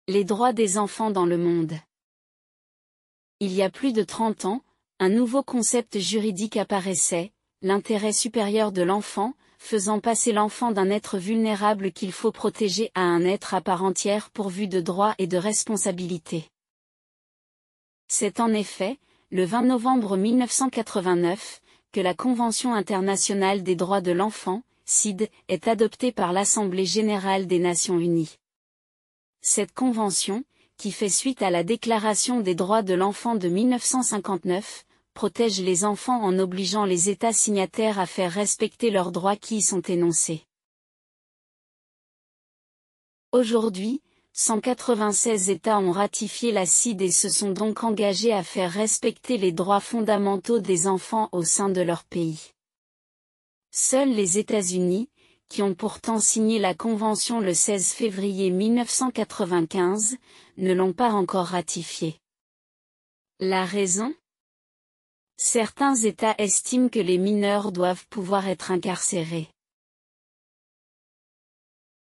Les droits des enfants dans le monde. Il y a plus de 30 ans, un nouveau concept juridique apparaissait, l'intérêt supérieur de l'enfant, faisant passer l'enfant d'un être vulnérable qu'il faut protéger à un être à part entière pourvu de droits et de responsabilités. C'est en effet, le 20 novembre 1989, que la Convention internationale des droits de l'enfant, CID, est adoptée par l'Assemblée générale des Nations unies. Cette convention, qui fait suite à la Déclaration des droits de l'enfant de 1959, protège les enfants en obligeant les États signataires à faire respecter leurs droits qui y sont énoncés. Aujourd'hui, 196 États ont ratifié la CID et se sont donc engagés à faire respecter les droits fondamentaux des enfants au sein de leur pays. Seuls les États-Unis, qui ont pourtant signé la Convention le 16 février 1995, ne l'ont pas encore ratifiée. La raison ? Certains États estiment que les mineurs doivent pouvoir être incarcérés.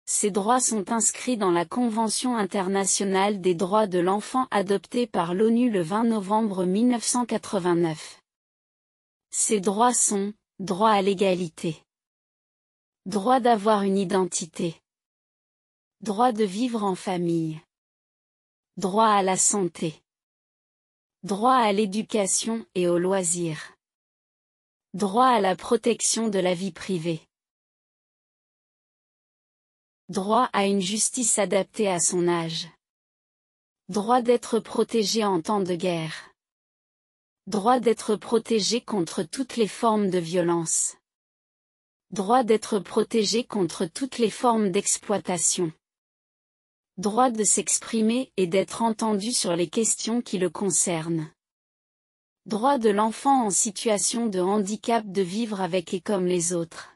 Ces droits sont inscrits dans la Convention internationale des droits de l'enfant adoptée par l'ONU le 20 novembre 1989. Ces droits sont, droit à l'égalité. Droit d'avoir une identité. Droit de vivre en famille. Droit à la santé. Droit à l'éducation et aux loisirs. Droit à la protection de la vie privée. Droit à une justice adaptée à son âge. Droit d'être protégé en temps de guerre. Droit d'être protégé contre toutes les formes de violence. Droit d'être protégé contre toutes les formes d'exploitation. Droit de s'exprimer et d'être entendu sur les questions qui le concernent. Droit de l'enfant en situation de handicap de vivre avec et comme les autres.